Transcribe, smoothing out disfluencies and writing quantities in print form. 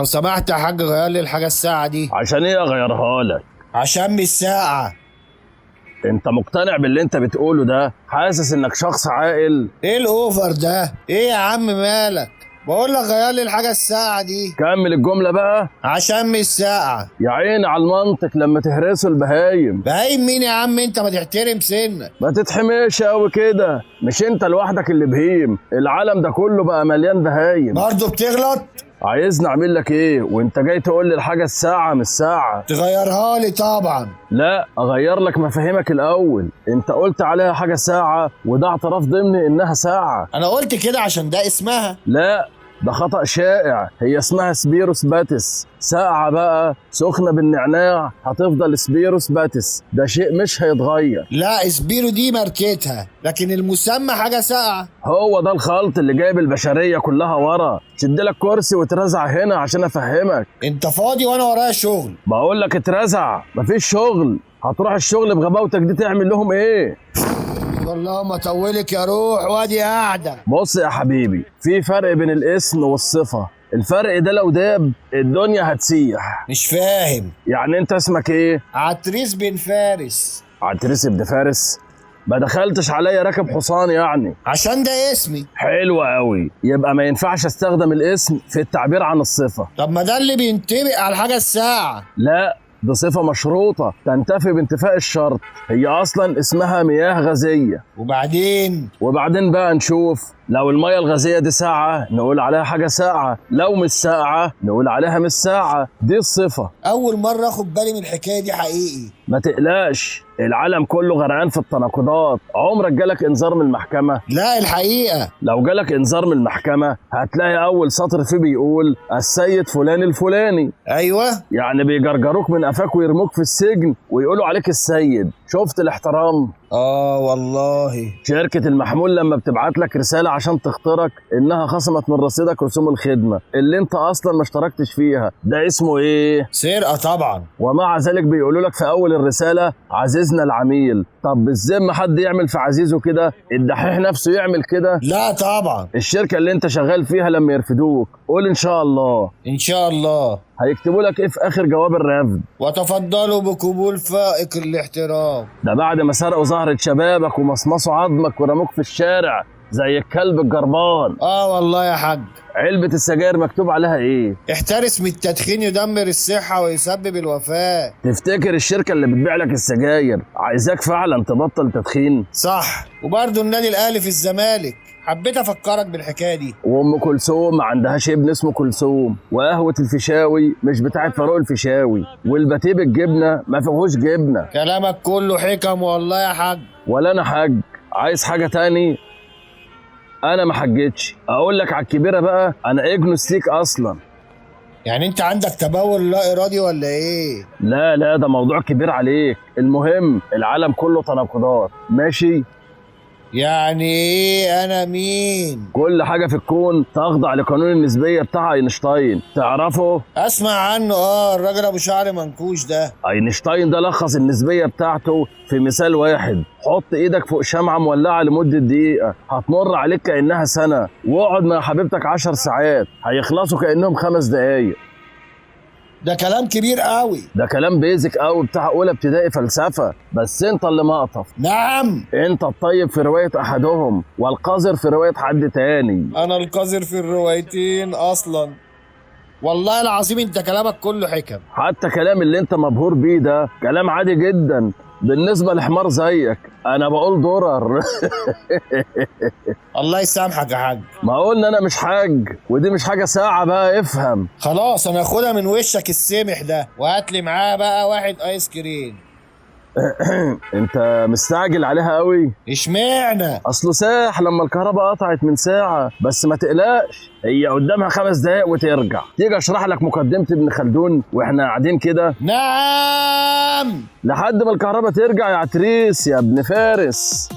لو سمحت يا حاج غير لي الحاجة الساعة دي. عشان ايه اغيرها لك؟ عشان مش ساعة. انت مقتنع باللي انت بتقوله ده؟ حاسس انك شخص عاقل؟ ايه الاوفر ده؟ ايه يا عم مالك؟ بقول لك غير لي الحاجة الساعة دي. كمل الجملة بقى. عشان مش ساعة. يا عيني على المنطق لما تهرسوا البهايم. بهايم مين يا عم؟ انت ما تحترم سنك. ما تتحميش قوي كده، مش انت لوحدك اللي بهيم، العالم ده كله بقى مليان بهايم. برضه بتغلط؟ عايزني اعمل لك ايه وانت جاي تقول لي الحاجة الساعة مش ساعة؟ تغيرها لي طبعا. لا اغير لك مفاهيمك الاول. انت قلت عليها حاجة ساعة وده اعتراف ضمني انها ساعة. انا قلت كده عشان ده اسمها. لا ده خطأ شائع، هي اسمها سبيروس باتس. ساقعة بقى سخنة بالنعناع هتفضل سبيروس باتس، ده شيء مش هيتغير. لا اسبيرو دي ماركتها، لكن المسمى حاجة ساقعة. هو ده الخلط اللي جايب البشرية كلها ورا. شد لك كرسي وترزع هنا عشان افهمك. انت فاضي وانا ورايا شغل. بقول لك اترزع، مفيش شغل. هتروح الشغل بغباوتك دي تعمل لهم ايه؟ والله ما طولك يا روح وادي قاعدة. بص يا حبيبي، في فرق بين الاسم والصفة. الفرق ده لو داب الدنيا هتسيح. مش فاهم. يعني انت اسمك ايه؟ عتريس بن فارس. عتريس بن فارس؟ ما دخلتش عليا راكب حصان يعني. عشان ده اسمي. حلو قوي، يبقى ما ينفعش استخدم الاسم في التعبير عن الصفة. طب ما ده اللي بينطبق على الحاجة الساعة. لا دي صفة مشروطة تنتفي بانتفاء الشرط. هي أصلا اسمها مياه غازية. وبعدين بقى نشوف. لو المياه الغازية دي ساعة نقول عليها حاجة ساعة، لو مش ساعة نقول عليها مش ساعة. دي الصفة. أول مرة أخد بالي من الحكاية دي حقيقي. ما تقلقش، العالم كله غرقان في التناقضات. عمرك جالك إنذار من المحكمة؟ لا الحقيقة. لو جالك إنذار من المحكمة هتلاقي أول سطر فيه بيقول السيد فلان الفلاني. أيوة. يعني بيجرجروك من قفاك ويرموك في السجن ويقولوا عليك السيد. شفت الاحترام؟ والله. شركة المحمول لما بتبعت لك رسالة عشان تختارك إنها خصمت من رصيدك رسوم الخدمة اللي أنت أصلا ما اشتركتش فيها، ده اسمه إيه؟ سرقة طبعا. ومع ذلك بيقولوا لك في أول الرسالة عزيزنا العميل. طب بالذمة حد يعمل في عزيزه كده؟ الدحيح نفسه يعمل كده؟ لا طبعا. الشركة اللي أنت شغال فيها لما يرفدوك قول إن شاء الله. إن شاء الله. هيكتبوا لك إيه في آخر جواب الرفض؟ وتفضلوا بقبول فائق الاحترام. ده بعد ما سرقوا زهرة شبابك ومصمصوا عظمك ورموك في الشارع زي الكلب الجربان. والله يا حاج. علبة السجاير مكتوب عليها ايه؟ احترس من التدخين يدمر الصحة ويسبب الوفاة. تفتكر الشركة اللي بتبيع لك السجاير عايزاك فعلا تبطل تدخين؟ صح. وبرضه النادي الاهلي في الزمالك، حبيت افكرك بالحكاية دي. وام كلثوم ما عندهاش ابن اسمه كلثوم، وقهوة الفيشاوي مش بتاعت فاروق الفيشاوي، والباتيه بالجبنة ما فيهوش جبنة. كلامك كله حكم والله يا حاج. ولا انا حاج. عايز حاجة تاني؟ انا ما حجتش. اقول لك على الكبيرة بقى، انا اجنوستيك اصلا. يعني انت عندك تبول لا ارادي ولا ايه؟ لا ده موضوع كبير عليك. المهم العالم كله تناقضات، ماشي؟ يعني ايه انا مين؟ كل حاجة في الكون تخضع لقانون النسبية بتاع اينشتاين، تعرفه؟ اسمع عنه الراجل ابو شعر منكوش ده. اينشتاين ده لخص النسبية بتاعته في مثال واحد. حط ايدك فوق شمعة مولعة لمدة دقيقة هتمر عليك كأنها سنة، واقعد مع حبيبتك 10 ساعات هيخلصوا كأنهم 5 دقايق. ده كلام كبير قوي. ده كلام بيزك قوي بتاع اولى ابتدائي فلسفة، بس انت اللي مقطف. نعم. انت الطيب في رواية احدهم والقذر في رواية حد تاني. انا القذر في الروايتين اصلا. والله العظيم انت كلامك كله حكم. حتى كلام اللي انت مبهور بيه ده كلام عادي جدا بالنسبة لحمار زيك. انا بقول درر. الله يسامحك يا حاج. ما قلنا انا مش حاج، ودي مش حاجة ساعة بقى، افهم. خلاص انا اخدها من وشك السمح ده، وهاتلي معاه بقى واحد ايس كريم. انت مستعجل عليها قوي. اشمعنى؟ اصله ساح لما الكهرباء قطعت من ساعة، بس ما تقلقش هي قدامها 5 دقايق وترجع. تيجي اشرح لك مقدمة ابن خلدون واحنا قاعدين كده؟ نعم. لحد ما الكهرباء ترجع يا عتريس يا ابن فارس.